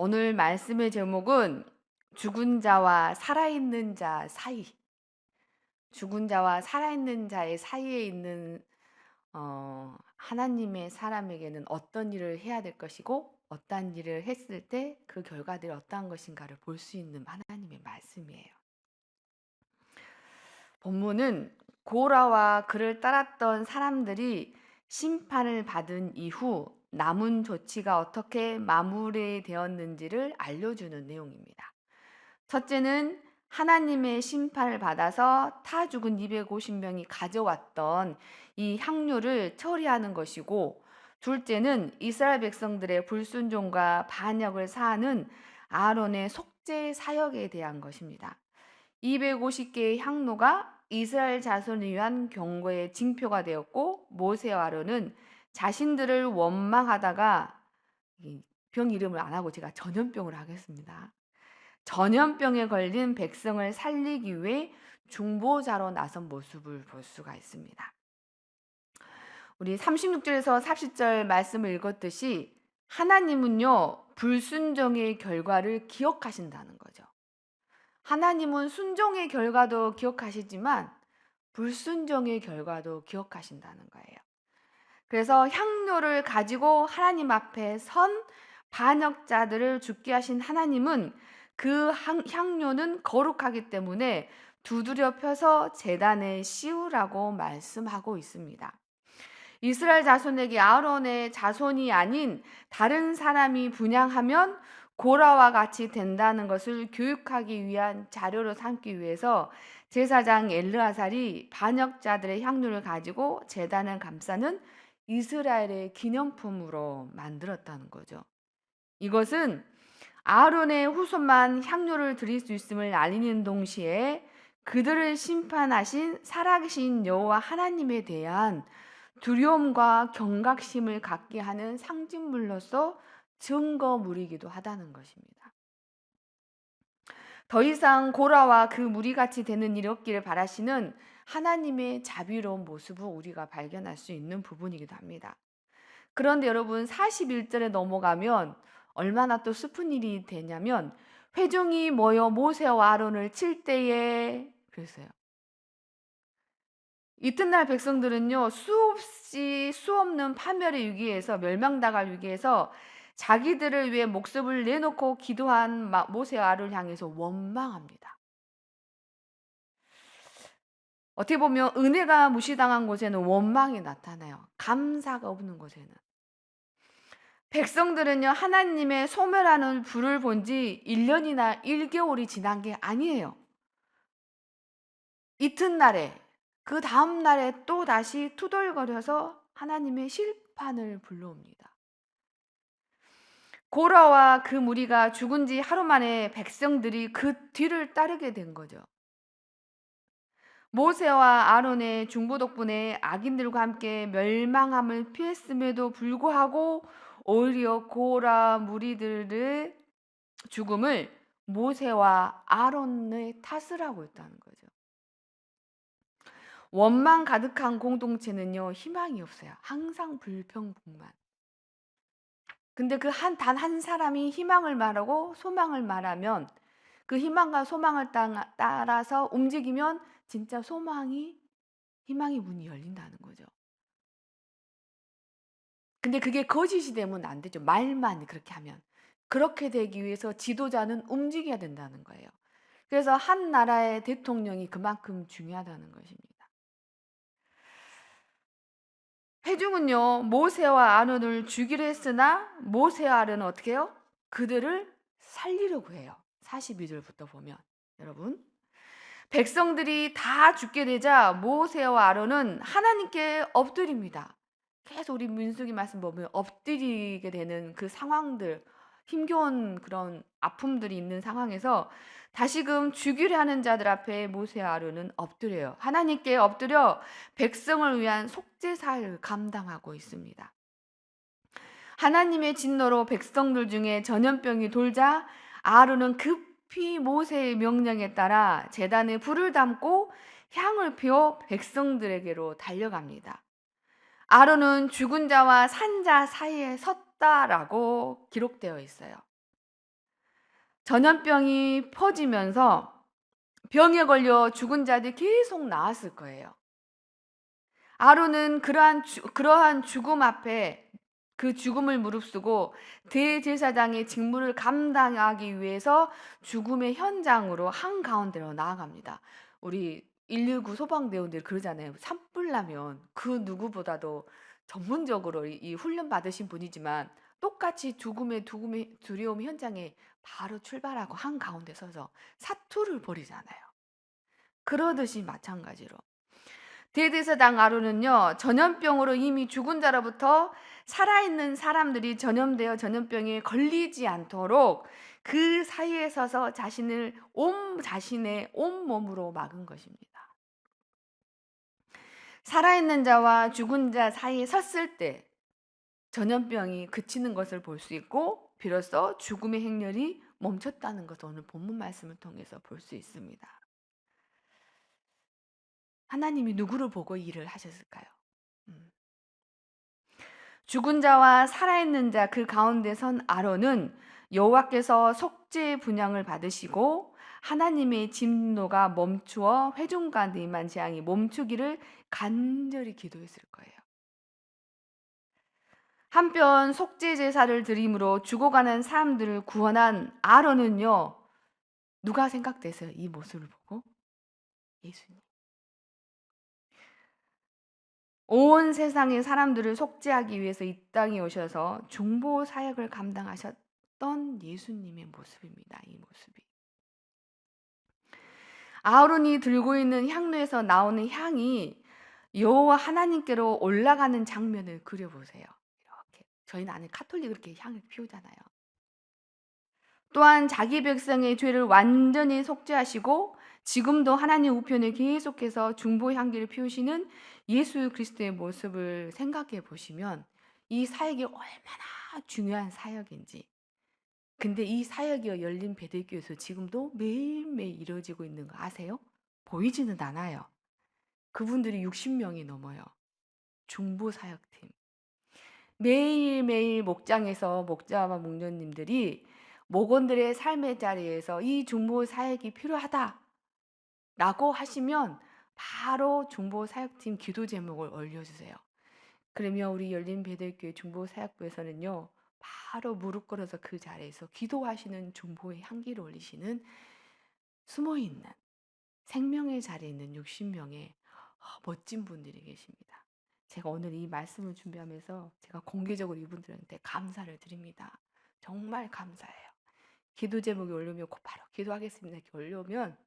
오늘 말씀의 제목은 죽은 자와 살아있는 자 사이, 죽은 자와 살아있는 자의 사이에 있는 하나님의 사람에게는 어떤 일을 해야 될 것이고 어떠한 일을 했을 때 그 결과들이 어떠한 것인가를 볼 수 있는 하나님의 말씀이에요. 본문은 고라와 그를 따랐던 사람들이 심판을 받은 이후 남은 조치가 어떻게 마무리되었는지를 알려주는 내용입니다. 첫째는 하나님의 심판을 받아서 타 죽은 250명이 가져왔던 이 향료를 처리하는 것이고, 둘째는 이스라엘 백성들의 불순종과 반역을 사하는 아론의 속죄 사역에 대한 것입니다. 250개의 향로가 이스라엘 자손을 위한 경고의 징표가 되었고, 모세와 아론은 자신들을 원망하다가, 병 이름을 안 하고 제가 전염병을 하겠습니다. 전염병에 걸린 백성을 살리기 위해 중보자로 나선 모습을 볼 수가 있습니다. 우리 36절에서 40절 말씀을 읽었듯이 하나님은요, 불순종의 결과를 기억하신다는 거죠. 하나님은 순종의 결과도 기억하시지만 불순종의 결과도 기억하신다는 거예요. 그래서 향료를 가지고 하나님 앞에 선 반역자들을 죽게 하신 하나님은 그 향료는 거룩하기 때문에 두드려 펴서 제단에 씌우라고 말씀하고 있습니다. 이스라엘 자손에게 아론의 자손이 아닌 다른 사람이 분향하면 고라와 같이 된다는 것을 교육하기 위한 자료로 삼기 위해서 제사장 엘르아살이 반역자들의 향료를 가지고 제단을 감싸는 이스라엘의 기념품으로 만들었다는 거죠. 이것은 아론의 후손만 향료를 드릴 수 있음을 알리는 동시에 그들을 심판하신 살아계신 여호와 하나님에 대한 두려움과 경각심을 갖게 하는 상징물로서 증거물이기도 하다는 것입니다. 더 이상 고라와 그 무리같이 되는 일이 없기를 바라시는 하나님의 자비로운 모습을 우리가 발견할 수 있는 부분이기도 합니다. 그런데 여러분 41절에 넘어가면 얼마나 또 슬픈 일이 되냐면 회중이 모여 모세와 아론을 칠 때에 그랬어요. 이튿날 백성들은요, 수없는 파멸의 위기에서 멸망당할 위기에서 자기들을 위해 목숨을 내놓고 기도한 모세와 아론을 향해서 원망합니다. 어떻게 보면 은혜가 무시당한 곳에는 원망이 나타나요. 감사가 없는 곳에는. 백성들은요, 하나님의 소멸하는 불을 본 지 1년이나 1개월이 지난 게 아니에요. 이튿날에, 그 다음날에 또 다시 투덜거려서 하나님의 심판을 불러옵니다. 고라와 그 무리가 죽은 지 하루 만에 백성들이 그 뒤를 따르게 된 거죠. 모세와 아론의 중보 덕분에 악인들과 함께 멸망함을 피했음에도 불구하고 오히려 고라 무리들의 죽음을 모세와 아론의 탓을 하고 있다는 거죠. 원망 가득한 공동체는요, 희망이 없어요. 항상 불평불만. 근데 그 단 한 사람이 희망을 말하고 소망을 말하면 그 희망과 소망을 따라서 움직이면 진짜 희망의 문이 열린다는 거죠. 근데 그게 거짓이 되면 안 되죠. 말만 그렇게 하면. 그렇게 되기 위해서 지도자는 움직여야 된다는 거예요. 그래서 한 나라의 대통령이 그만큼 중요하다는 것입니다. 회중은요, 모세와 아론을 죽이려 했으나 모세와 아론은 어떻게 해요? 그들을 살리려고 해요. 42절부터 보면 여러분, 백성들이 다 죽게 되자 모세와 아론은 하나님께 엎드립니다. 계속 우리 민수기 말씀 보면 엎드리게 되는 그 상황들, 힘겨운 그런 아픔들이 있는 상황에서 다시금 죽이려 하는 자들 앞에 모세와 아론은 엎드려요. 하나님께 엎드려 백성을 위한 속죄사를 감당하고 있습니다. 하나님의 진노로 백성들 중에 전염병이 돌자 아론은 급히 모세의 명령에 따라 제단에 불을 담고 향을 피워 백성들에게로 달려갑니다. 아론은 죽은 자와 산 자 사이에 섰다라고 기록되어 있어요. 전염병이 퍼지면서 병에 걸려 죽은 자들이 계속 나왔을 거예요. 아론은 그러한 죽음 앞에 그 죽음을 무릅쓰고 대제사장의 직무를 감당하기 위해서 죽음의 현장으로 한가운데로 나아갑니다. 우리 119 소방대원들 그러잖아요. 산불 나면 그 누구보다도 전문적으로 이 훈련 받으신 분이지만 똑같이 죽음의 두려움 현장에 바로 출발하고 한가운데 서서 사투를 벌이잖아요. 그러듯이 마찬가지로 대제사장 아론은요, 전염병으로 이미 죽은 자로부터 살아있는 사람들이 전염병에 걸리지 않도록 그 사이에 서서 자신의 온 몸으로 막은 것입니다. 살아있는 자와 죽은 자 사이에 섰을 때 전염병이 그치는 것을 볼 수 있고, 비로소 죽음의 행렬이 멈췄다는 것을 오늘 본문 말씀을 통해서 볼 수 있습니다. 하나님이 누구를 보고 이 일을 하셨을까요? 죽은 자와 살아있는 자 그 가운데 선 아론은 여호와께서 속죄 분향을 받으시고 하나님의 진노가 멈추어 회중 가운데 임한 재앙이 멈추기를 간절히 기도했을 거예요. 한편 속죄 제사를 드림으로 죽어가는 사람들을 구원한 아론은요, 누가 생각되세요? 이 모습을 보고 예수님. 온 세상의 사람들을 속죄하기 위해서 이 땅에 오셔서 중보 사역을 감당하셨던 예수님의 모습입니다. 이 모습이. 아론이 들고 있는 향로에서 나오는 향이 여호와 하나님께로 올라가는 장면을 그려보세요. 이렇게 저희는 안에 카톨릭 그렇게 향을 피우잖아요. 또한 자기 백성의 죄를 완전히 속죄하시고 지금도 하나님 우편에 계속해서 중보 향기를 피우시는 예수 그리스도의 모습을 생각해 보시면 이 사역이 얼마나 중요한 사역인지. 근데 이 사역이 열린 베들교에서 지금도 매일매일 이루어지고 있는 거 아세요? 보이지는 않아요. 그분들이 60명이 넘어요. 중보 사역팀. 매일매일 목장에서 목자와 목녀님들이 목원들의 삶의 자리에서 이 중보 사역이 필요하다라고 하시면 바로 중보 사역팀 기도 제목을 올려주세요. 그러면 우리 열린 베들교회 중보 사역부에서는요, 바로 무릎 꿇어서 그 자리에서 기도하시는 중보의 향기를 올리시는 숨어있는 생명의 자리에 있는 60명의 멋진 분들이 계십니다. 제가 오늘 이 말씀을 준비하면서 제가 공개적으로 이분들한테 감사를 드립니다. 정말 감사해요. 기도 제목이 올려오면 바로 기도하겠습니다. 이렇게 올려오면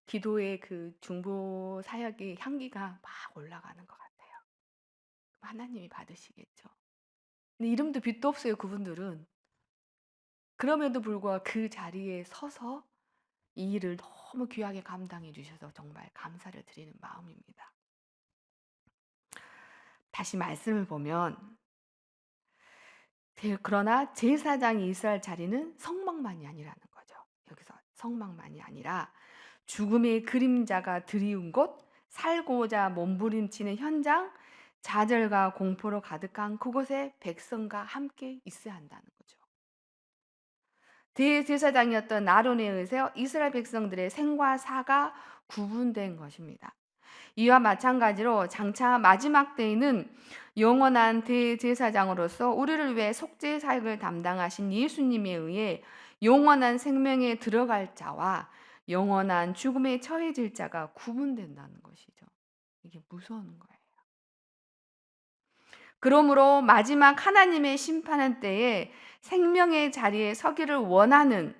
기도의 그 중보 사역의 향기가 막 올라가는 것 같아요. 하나님이 받으시겠죠. 근데 이름도 빛도 없어요, 그분들은. 그럼에도 불구하고 그 자리에 서서 이 일을 너무 귀하게 감당해 주셔서 정말 감사를 드리는 마음입니다. 다시 말씀을 보면 그러나 제사장이 있어야 할 자리는 성막만이 아니라는 거죠. 여기서 성막만이 아니라 죽음의 그림자가 드리운 곳, 살고자 몸부림치는 현장, 좌절과 공포로 가득한 그곳에 백성과 함께 있어야 한다는 거죠. 대제사장이었던 아론에 의해서 이스라엘 백성들의 생과 사가 구분된 것입니다. 이와 마찬가지로 장차 마지막 때에는 영원한 대제사장으로서 우리를 위해 속죄 사역을 담당하신 예수님에 의해 영원한 생명에 들어갈 자와 영원한 죽음에 처해질 자가 구분된다는 것이죠. 이게 무서운 거예요. 그러므로 마지막 하나님의 심판한 때에 생명의 자리에 서기를 원하는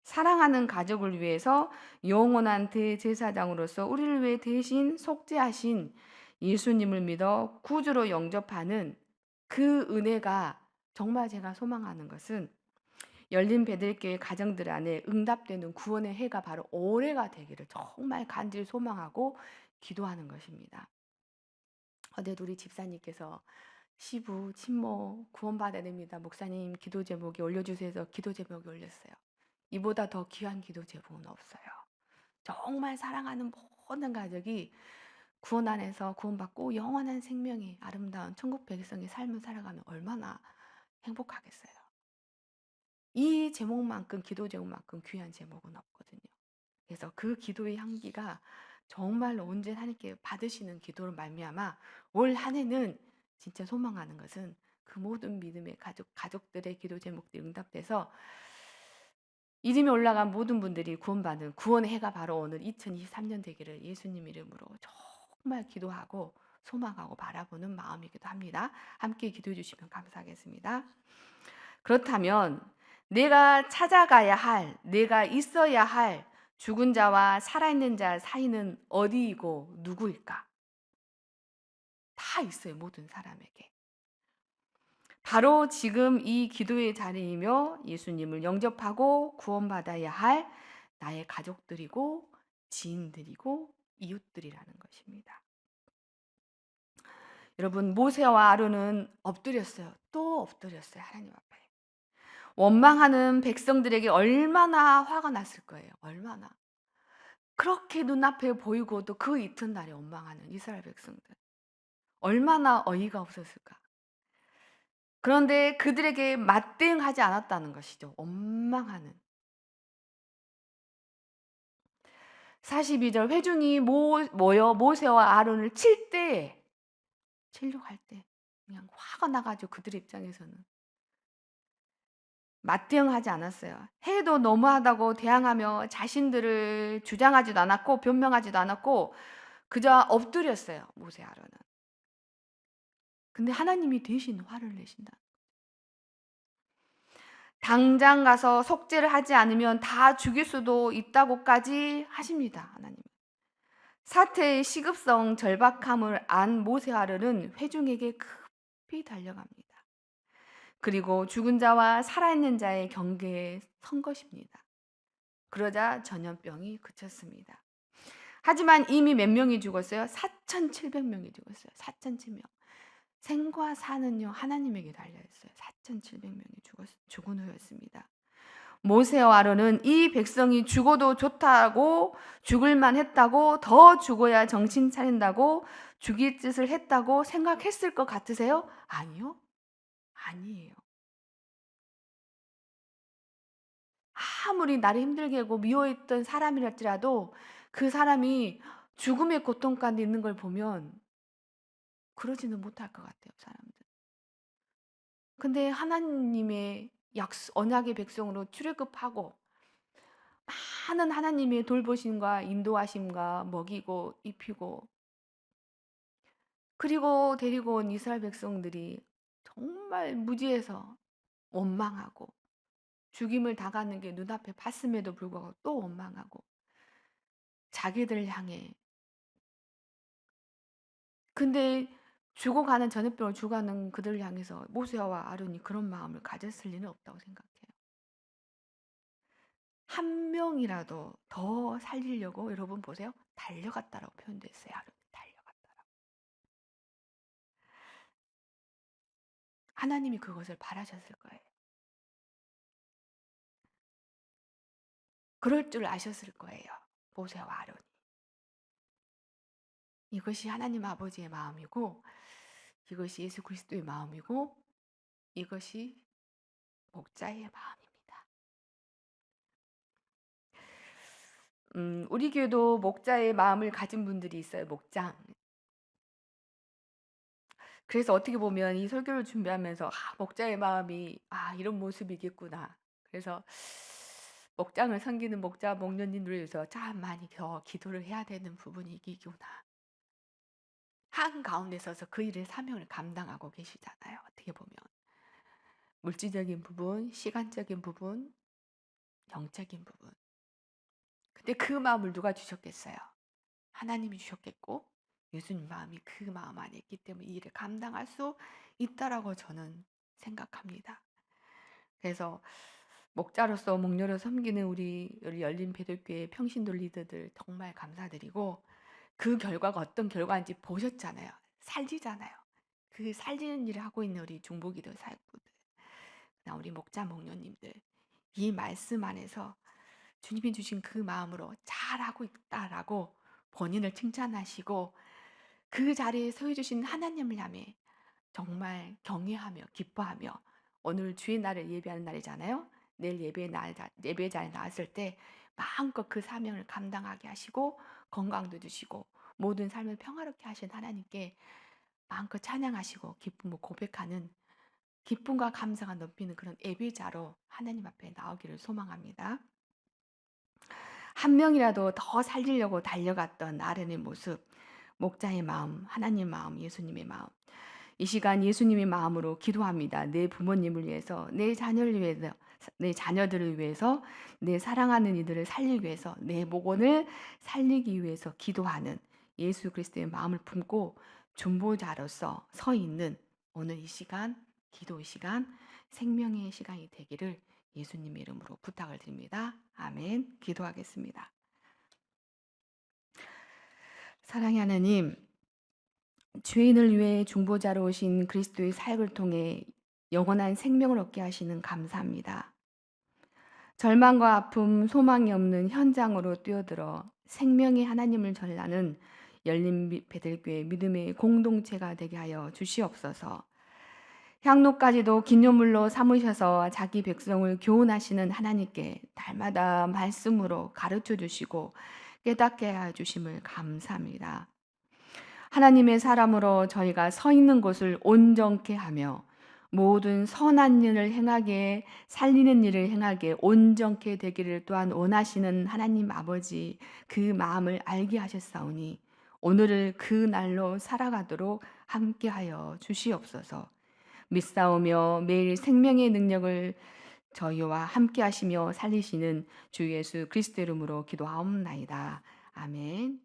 사랑하는 가족을 위해서 영원한 대제사장으로서 우리를 위해 대신 속죄하신 예수님을 믿어 구주로 영접하는 그 은혜가 정말 제가 소망하는 것은 열린 베들교회 가정들 안에 응답되는 구원의 해가 바로 올해가 되기를 정말 간절히 소망하고 기도하는 것입니다. 어제도 우리 집사님께서 시부, 친모 구원받아야 됩니다. 목사님 기도 제목이 올려주세요 해서 기도 제목이 올렸어요. 이보다 더 귀한 기도 제목은 없어요. 정말 사랑하는 모든 가족이 구원 안에서 구원받고 영원한 생명의 아름다운 천국 백성의 삶을 살아가면 얼마나 행복하겠어요. 이 제목만큼, 기도 제목만큼 귀한 제목은 없거든요. 그래서 그 기도의 향기가 정말로 온전히 하나님께 받으시는 기도로 말미암아 올 한 해는 진짜 소망하는 것은 그 모든 믿음의 가족들의 기도 제목들이 응답돼서 이름이 올라간 모든 분들이 구원받는 구원의 해가 바로 오늘 2023년 되기를 예수님 이름으로 정말 기도하고 소망하고 바라보는 마음이기도 합니다. 함께 기도해 주시면 감사하겠습니다. 그렇다면 내가 찾아가야 할, 내가 있어야 할 죽은 자와 살아있는 자 사이는 어디이고 누구일까? 다 있어요, 모든 사람에게. 바로 지금 이 기도의 자리이며 예수님을 영접하고 구원받아야 할 나의 가족들이고 지인들이고 이웃들이라는 것입니다. 여러분, 모세와 아론은 엎드렸어요. 또 엎드렸어요, 하나님 앞에. 원망하는 백성들에게 얼마나 화가 났을 거예요. 얼마나. 그렇게 눈앞에 보이고도 그 이튿날에 원망하는 이스라엘 백성들. 얼마나 어이가 없었을까. 그런데 그들에게 맞대응하지 않았다는 것이죠. 원망하는. 42절 회중이 모여 모세와 아론을 칠 때에 치려고 할 때 그냥 화가 나가지고 그들의 입장에서는 맞대응하지 않았어요. 해도 너무하다고 대항하며 자신들을 주장하지도 않았고 변명하지도 않았고 그저 엎드렸어요. 모세 아론은. 근데 하나님이 대신 화를 내신다. 당장 가서 속죄를 하지 않으면 다 죽일 수도 있다고까지 하십니다. 하나님. 사태의 시급성 절박함을 안 모세 아론은 회중에게 급히 달려갑니다. 그리고 죽은 자와 살아있는 자의 경계에 선 것입니다. 그러자 전염병이 그쳤습니다. 하지만 이미 몇 명이 죽었어요? 4,700명이 죽었어요. 4,700명. 생과 사는요 하나님에게 달려있어요. 4,700명이 죽은 후였습니다. 모세와 아론은 이 백성이 죽어도 좋다고 죽을만 했다고 더 죽어야 정신 차린다고 죽일 짓을 했다고 생각했을 것 같으세요? 아니요. 아니에요. 아무리 나를 힘들게 하고 미워했던 사람이랄지라도 그 사람이 죽음의 고통 가운데 있는 걸 보면 그러지는 못할 것 같아요, 사람들. 근데 하나님의 언약의 백성으로 출애굽하고 많은 하나님의 돌보심과 인도하심과 먹이고 입히고 그리고 데리고 온 이스라엘 백성들이 정말 무지해서 원망하고 죽임을 당하는 게 눈앞에 봤음에도 불구하고 또 원망하고 자기들을 향해 근데 죽어가는 전염병을 죽어가는 그들을 향해서 모세와 아론이 그런 마음을 가졌을 리는 없다고 생각해요. 한 명이라도 더 살리려고 여러분 보세요. 달려갔다라고 표현됐어요. 아론이 달려갔다라고. 하나님이 그것을 바라셨을 거예요. 그럴 줄 아셨을 거예요. 모세와 아론이. 이것이 하나님 아버지의 마음이고 이것이 예수 그리스도의 마음이고 이것이 목자의 마음입니다. 우리 교회도 목자의 마음을 가진 분들이 있어요. 목장. 그래서 어떻게 보면 이 설교를 준비하면서 목자의 마음이 이런 모습이겠구나. 그래서 목장을 섬기는 목자 목녀님들을 위해서 참 많이 더 기도를 해야 되는 부분이구나. 한 가운데 서서 그 일의 사명을 감당하고 계시잖아요. 어떻게 보면 물질적인 부분, 시간적인 부분, 영적인 부분. 근데 그 마음을 누가 주셨겠어요? 하나님이 주셨겠고 예수님 마음이 그 마음 안에 있기 때문에 이 일을 감당할 수 있다라고 저는 생각합니다. 그래서 목자로서 목녀로 섬기는 우리 열린 배들교회 평신도 리더들 정말 감사드리고 그 결과가 어떤 결과인지 보셨잖아요. 살리잖아요. 그 살리는 일을 하고 있는 우리 중보기도 사역부들, 우리 목자 목녀님들 이 말씀 안에서 주님이 주신 그 마음으로 잘하고 있다라고 본인을 칭찬하시고 그 자리에 서 주신 하나님을 향해 정말 경외하며 기뻐하며 오늘 주의 날을 예배하는 날이잖아요. 내일 예배자에 나왔을 때 마음껏 그 사명을 감당하게 하시고 건강도 주시고 모든 삶을 평화롭게 하신 하나님께 마음껏 찬양하시고 기쁨을 고백하는 기쁨과 감사가 넘치는 그런 예배자로 하나님 앞에 나오기를 소망합니다. 한 명이라도 더 살리려고 달려갔던 아렌의 모습, 목자의 마음, 하나님의 마음, 예수님의 마음. 이 시간 예수님의 마음으로 기도합니다. 내 부모님을 위해서, 내 자녀를 위해서, 내 자녀들을 위해서, 내 사랑하는 이들을 살리기 위해서, 내 목원을 살리기 위해서 기도하는 예수 그리스도의 마음을 품고 중보자로서 서 있는 오늘 이 시간, 기도 시간, 생명의 시간이 되기를 예수님의 이름으로 부탁을 드립니다. 아멘. 기도하겠습니다. 사랑의 하나님, 죄인을 위해 중보자로 오신 그리스도의 사역을 통해 영원한 생명을 얻게 하시는 감사합니다. 절망과 아픔, 소망이 없는 현장으로 뛰어들어 생명의 하나님을 전하는 열린 베들교회 믿음의 공동체가 되게 하여 주시옵소서. 향로까지도 기념물로 삼으셔서 자기 백성을 교훈하시는 하나님께 날마다 말씀으로 가르쳐 주시고 깨닫게 해 주심을 감사합니다. 하나님의 사람으로 저희가 서 있는 곳을 온전케 하며 모든 선한 일을 행하게 살리는 일을 행하게 온전케 되기를 또한 원하시는 하나님 아버지 그 마음을 알게 하셨사오니 오늘을 그 날로 살아가도록 함께하여 주시옵소서. 믿사오며 매일 생명의 능력을 저희와 함께하시며 살리시는 주 예수 그리스도 이름으로 기도하옵나이다. 아멘.